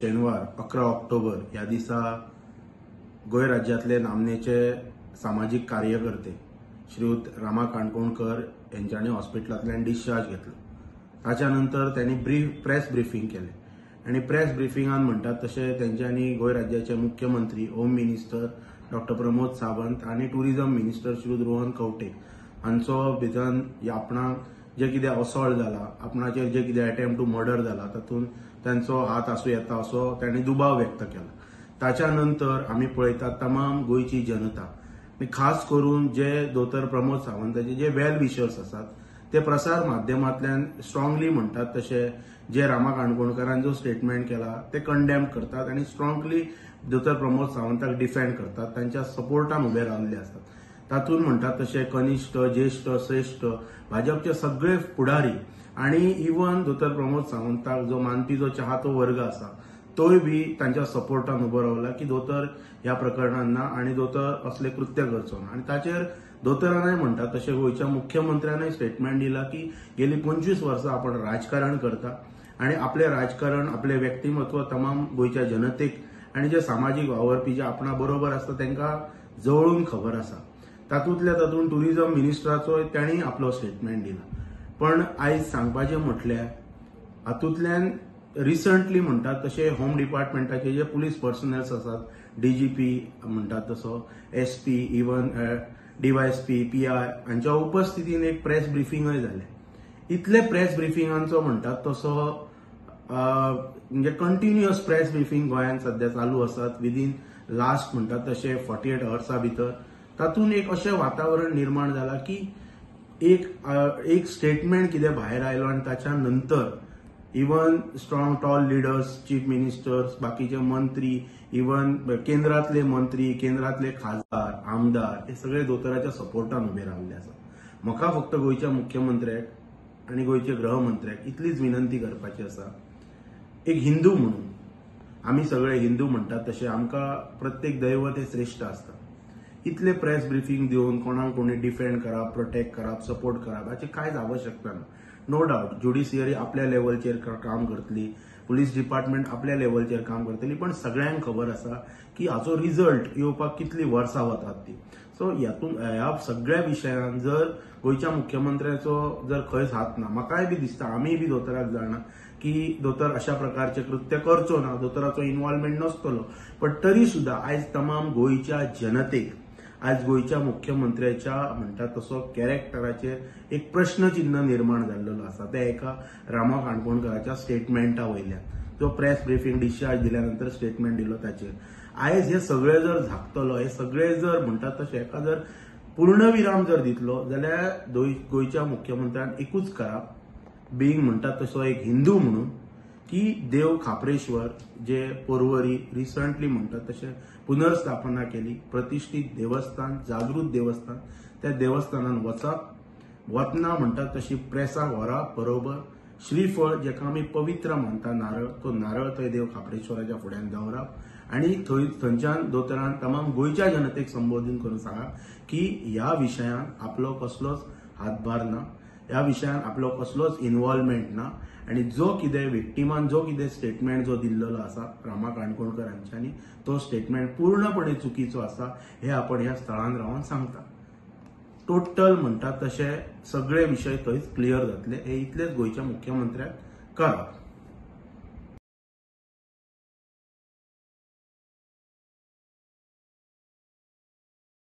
शेनवार 11 ऑक्टोबर ह्या दिसा गोंय राज्यातले नामनेचे सामाजिक कार्यकर्ते श्रीयुत रामा काणकोणकर यांच्यानी हॉस्पिटलांतल्यान डिस्चार्ज घेतलो। ताच्या नंतर त्यांनी प्रेस ब्रीफिंग केले आणि प्रेस ब्रीफिंगान म्हणतात तसे त्यांच्यानी गोंय राज्याचे मुख्यमंत्री home minister doctor Pramod Sawant आणि टुरिझम मिनिस्टर श्रीयुत रोहन खंवटे हांचो भितर आपणाक जे कितें असॉल्ट जाला, आपणाचेर जे कितें अटेम्प्ट टू मर्डर जाला तातूंत त्यांचो हात आसूं येता असो त्यांनी दुबाव व्यक्त केला। ताच्या नंतर आमी पळयतात तमाम गोंयची जनता आणि खास करून जे दोतोर प्रमोद सावंताचे जे वेल विशर्स आसात ते प्रसार माध्यमांतल्यान स्ट्रॉंगली म्हणतात तसे जे रामा काणकोणकरान जो स्टेटमेंट केला ते कंडेम करतात आणि स्ट्रॉंगली दोतोर प्रमोद सावंताक डिफेंड करतात, तांच्या सपोर्टान उभे राविल्ले असतात। तातूंत म्हणतात तसे कनिश्ठ, ज्येष्ठ, श्रेष्ठ भाजपचे सगळे फुडारी आणि इवन दोतोर प्रमोद सावंताक जो मानपी जो चाहतो वर्ग आसा तोय बी तांच्या सपोर्टान उबो रावला की दोतोर ह्या प्रकरणांत ना आणि दोतोर असले कृत्य करचो ना। आणि ताचेर दोतोरानय म्हणतात तसे गोंयच्या मुख्यमंत्र्यानय स्टेटमेंट दिला की गेली 25 वर्सां आपण राजकारण करता आणि आपले राजकारण, आपले व्यक्तिमत्व तमाम गोंयच्या जनतेक आणि जे सामाजिक वावरपी जे आपणा बरोबर असता तांकां जवळून खबर आसा। तातूंतल्या तातूंत टुरिझम मिनिस्टराचो तांणी आपलो स्टेटमेंट दिला। पण आयज सांगपाचें म्हटल्यार हातूंतल्यान रिसंटली म्हणतात तसे होम डिपार्टमेंटाचे जे पुलीस पर्सनल्स आसात, डीजीपी म्हणतात तसो, एसपी, इवन डीवायएसपी, पीआय हांच्या उपस्थितीन एक प्रेस ब्रीफिंगय जालें। इतले प्रेस ब्रीफिंगांचो म्हणतात तसो म्हणजे कंटिन्युअस प्रेस ब्रीफिंग गोंयांत सध्या चालू आसात विदीन लास्ट म्हणतात तसे 48 अवर्सा भितर। तातूंत एक अशें वातावरण निर्माण जाला की एक स्टेटमेंट कितें भायर आयलो आणि ताच्या नंतर even strong tall leaders, chief ministers, बाकीचे मंत्री, इवन केंद्रातले मंत्री, केंद्रातले खासदार, आमदार हे सगळे दोतोराच्या सपोर्टान उभे राविल्ले आसात। म्हाका फक्त गोंयच्या मुख्यमंत्र्याक आणि गोंयचे गृहमंत्र्याक इतलीच विनंती करपाची आसा, एक हिंदू म्हणून आमी सगळे हिंदू म्हणतात तसे आमकां प्रत्येक दैवत हे श्रेष्ठ आसता। इतले प्रेस ब्रीफिंग दिवन कोणाक कोणी डिफेंड करप, प्रोटेक्ट करप, सपोर्ट करप हाची कांयच आवश्यकता ना। नो डाउट ज्युडिशियरी आपल्या लेवलचेर काम करतली, पुलीस डिपार्टमेंट आपल्या लेवलचेर काम करतली, पण सगळ्यांक खबर आसा की हाचो रिझल्ट येवपाक कितली वर्सां वतात ती। सो ह्या सगळ्या विशयान जर गोंयच्या मुख्यमंत्र्याचो जर खंयच हात ना, म्हाकाय बी दिसता, आमी बी दोतोराक जाणा की दोतोर अशा प्रकारचे कृत्य करचो ना, दोतोराचो इन्व्हॉल्वमेंट नसतलो, पण तरी सुद्धा आयज तमाम गोंयच्या जनतेक आज गोंयच्या मुख्यमंत्र्याच्या म्हणतात तसो कॅरेक्टराचेर एक प्रश्नचिन्ह निर्माण जाल्लो आसा। ते एका रामा काणकोणकराच्या स्टेटमेंटा वयल्यान जो प्रेस ब्रीफिंग डिस्चार्ज दिल्यानंतर स्टेटमेंट दिलो ताचेर आयज हे सगळे जर झाकतलो, हे सगळे जर म्हणतात तशें एका जर पूर्णविराम जर दितलो जाल्यार गोंयच्या मुख्यमंत्र्यान एकूच करप, बिईंग म्हणतात तसो एक हिंदू म्हणून, की देव खापरेश्वर जे पर्वरी रिसंटली म्हणतात तशें पुनर्स्थापना केली, प्रतिष्ठीत देवस्थान, जागृत देवस्थान, त्या देवस्थानान वतना म्हणतात तशी प्रेसाक व्हरप, बरोबर श्रीफळ जेका आमी पवित्र मानता नारळ, तो नारळ थंय देव खापरेश्वराच्या फुड्यान दवरप आणि थंयच्यान दोतोरान तमाम गोंयच्या जनतेक संबोधन करून सांगप की ह्या विशयान आपलो कसलोच हातभार ना, ह्या विशयान आपलो कसलोच इन्व्हॉल्वमेंट ना आणि जो कितें विक्टिमान जो कितें स्टेटमेंट जो दिल्लो आसा रामा काणकोणकर हांच्यांनी तो स्टेटमेंट पूर्णपणे चुकीचो आसा हे आपण ह्या स्थळान रावन सांगता। टोटल म्हणतात तशे सगळे विशय थंयच क्लियर जातले, हे इतलेच गोंयच्या मुख्यमंत्र्याक करप।